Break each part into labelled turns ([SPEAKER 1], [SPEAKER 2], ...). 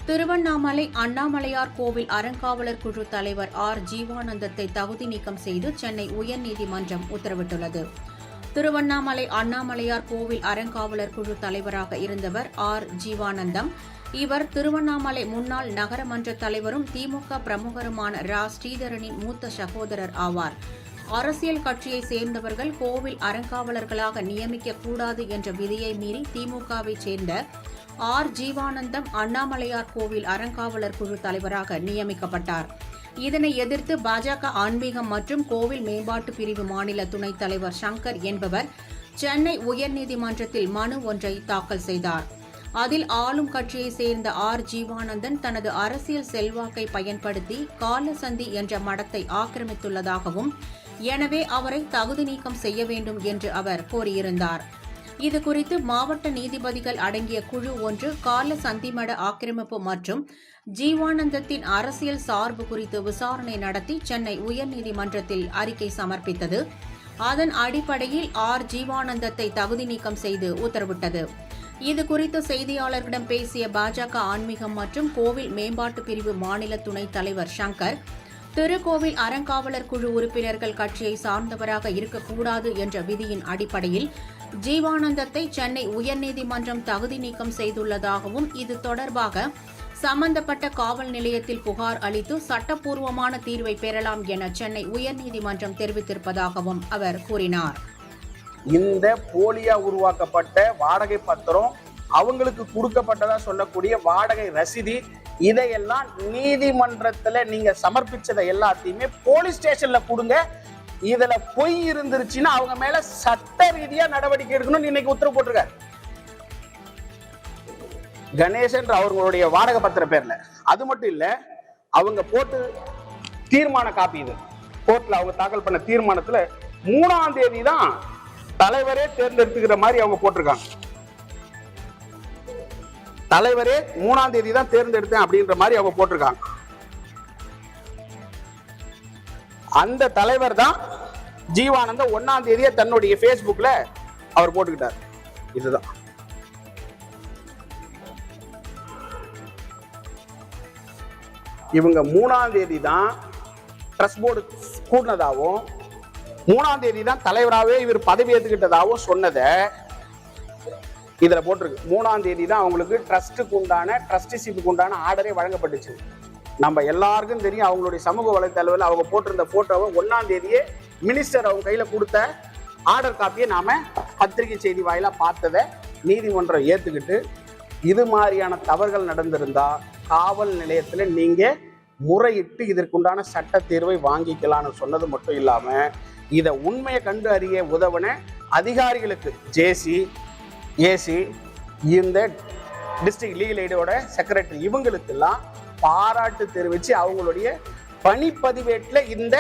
[SPEAKER 1] திருவண்ணாமலை அண்ணாமலையார் கோவில் அறங்காவலர் குழு தலைவர் ஆர் ஜீவானந்தத்தை தகுதி நீக்கம் செய்து சென்னை உயர்நீதிமன்றம் உத்தரவிட்டுள்ளது. திருவண்ணாமலை அண்ணாமலையார் கோவில் அறங்காவலர் குழு தலைவராக இருந்தவர் ஆர் ஜீவானந்தம். இவர் திருவண்ணாமலை முன்னாள் நகரமன்ற தலைவரும் திமுக பிரமுகருமான ரா. ஸ்ரீதரனின் மூத்த சகோதரர் ஆவார். அரசியல் கட்சியை சேர்ந்தவர்கள் கோவில் அறங்காவலர்களாக நியமிக்கக்கூடாது என்ற விதியை மீறி திமுகவை சேர்ந்த ஆர் ஜீவானந்தம் அண்ணாமலையார் கோவில் அறங்காவலர் குழு தலைவராக நியமிக்கப்பட்டார். இதனை எதிர்த்து பாஜக ஆன்மீகம் மற்றும் கோவில் மேம்பாட்டு பிரிவு மாநில துணைத் தலைவர் சங்கர் என்பவர் சென்னை உயர்நீதிமன்றத்தில் மனு ஒன்றை தாக்கல் செய்தார். அதில் ஆளும் கட்சியை சேர்ந்த ஆர் ஜீவானந்தன் தனது அரசியல் செல்வாக்கை பயன்படுத்தி காலசந்தி என்ற மடத்தை ஆக்கிரமித்துள்ளதாகவும், எனவே அவரை தகுதி நீக்கம் செய்ய வேண்டும் என்று அவர் கோரியிருந்தார். இதுகுறித்து மாவட்ட நீதிபதிகள் அடங்கிய குழு ஒன்று காலசந்திமட ஆக்கிரமிப்பு மற்றும் ஜீவானந்தத்தின் அரசியல் சார்பு குறித்து விசாரணை நடத்தி சென்னை உயர்நீதிமன்றத்தில் அறிக்கை சமர்ப்பித்தது. அதன் அடிப்படையில் ஆர் ஜீவானந்தத்தை தகுதி நீக்கம் செய்து உத்தரவிட்டது. இதுகுறித்து செய்தியாளர்களிடம் பேசிய பாஜக ஆன்மீகம் மற்றும் கோவில் மேம்பாட்டு பிரிவு மாநில துணைத் தலைவர் சங்கர், திருக்கோவில் அறங்காவலர் குழு உறுப்பினர்கள் கட்சியை சார்ந்தவராக இருக்கக்கூடாது என்ற விதியின் அடிப்படையில் ஜீவானந்தத்தை சென்னை உயர்நீதிமன்றம் தகுதி நீக்கம் செய்துள்ளதாகவும், இது தொடர்பாக சம்பந்தப்பட்ட காவல் நிலையத்தில் புகார் அளித்து சட்டப்பூர்வமான தீர்வை பெறலாம் என சென்னை உயர்நீதிமன்றம் தெரிவித்திருப்பதாகவும் அவர் கூறினார்.
[SPEAKER 2] இந்த போலியா உருவாக்கப்பட்ட வாடகை பத்திரம், அவங்களுக்கு கொடுக்கப்பட்டதா சொல்லக்கூடிய வாடகை ரசீதி, இதையெல்லாம் நீதிமன்றத்துல நீங்க சமர்ப்பிச்சதை எல்லாத்தையுமே போலீஸ் ஸ்டேஷன்ல கொடுங்க. இதுல பொய் இருந்துருச்சுன்னா அவங்க மேல சட்ட ரீதியா நடவடிக்கை எடுக்கணும்னு இன்னைக்கு உத்தரவு போட்டிருக்காரு. கணேசன் அவர்களுடைய வாடகை பத்திர பேர்ல. அது மட்டும் இல்ல, அவங்க போட்டு தீர்மான காப்பி, இது கோர்ட்ல அவங்க தாக்கல் பண்ண தீர்மானத்துல 3ஆம் தேதி தான் தலைவரே தேர்ந்தெடுத்துக்கிற மாதிரி அவங்க போட்டிருக்காங்க. தலைவரே 3ஆம் தேதி தான் தேர்ந்தெடுத்தேன் அப்படின்ற மாதிரி அவங்க போட்டிருக்காங்க. அந்த தலைவர் தான் ஜீவானந்த 1ஆம் தேதியே தன்னுடைய பேஸ்புக்ல அவர் போட்டுக்கிட்டார். இதுதான் இவங்க 3ஆம் தேதி தான் ட்ரஸ்ட் போர்டு கூட்டினதாகவும், 3ஆம் தேதி தான் தலைவராகவே இவர் பதவி ஏற்றுக்கிட்டதாகவும் சொன்னதை இதுல போட்டிருக்கு. 3ஆம் தேதி தான் அவங்களுக்கு ட்ரஸ்ட்டுக்கு உண்டான ட்ரஸ்டிஷிப்புக்கு உண்டான ஆர்டரே வழங்கப்பட்டுச்சு. நம்ம எல்லாருக்கும் தெரியும், அவங்களுடைய சமூக வலைத்தளவில் அவங்க போட்டிருந்த போட்டோவை 1ஆம் தேதியே மினிஸ்டர் அவங்க கையில கொடுத்த ஆர்டர் காப்பியை நாம பத்திரிகை செய்தி வாயிலா பார்த்ததை நீதிமன்றம் ஏத்துக்கிட்டு, இது மாதிரியான தவறுகள் நடந்திருந்தா காவல் நிலையத்துல நீங்க முறையிட்டு இதற்குண்டான சட்ட தீர்வை வாங்கிக்கலாம்னு சொன்னது மட்டும் இல்லாம, இதை உண்மையை கண்டு அறிய உதவின அதிகாரிகளுக்கு ஜேசி, ஏசி, இந்த டிஸ்ட்ரிக்ட் லீகல் எய்டோட செக்ரட்டரி, இவங்களுக்கெல்லாம் பாராட்டு தெரிவிச்சு அவங்களுடைய பணிப்பதிவேட்டில் இந்த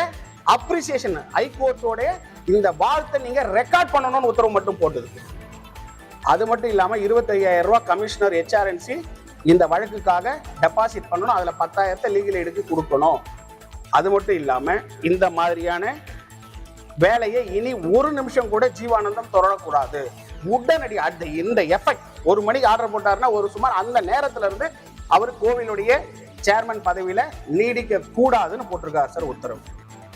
[SPEAKER 2] அப்ரிசியேஷன் ஹைகோர்ட்டோட இந்த வாழ்த்தை நீங்க ரெக்கார்ட் பண்ணணும்னு உத்தரவு மட்டும் போட்டது. அது மட்டும் இல்லாம 25,000 ரூபாய் கமிஷனர் HRNC இந்த வழக்குக்காக டெபாசிட் பண்ணணும். அதுல 10,000 லீகல் எய்டுக்கு கொடுக்கணும். அது மட்டும் இல்லாம இந்த மாதிரியான வேலையை இனி ஒரு நிமிஷம் கூட ஜீவானந்தம் தொடரக்கூடாது. உடனடி இந்த எஃபெக்ட் 1 மணிக்கு ஆர்டர் போட்டாருன்னா ஒரு சுமார் அந்த நேரத்துல இருந்து அவர் கோவிலுடைய சேர்மன் பதவியில நீடிக்க கூடாதுன்னு போட்டிருக்காரு சார் உத்தரவு.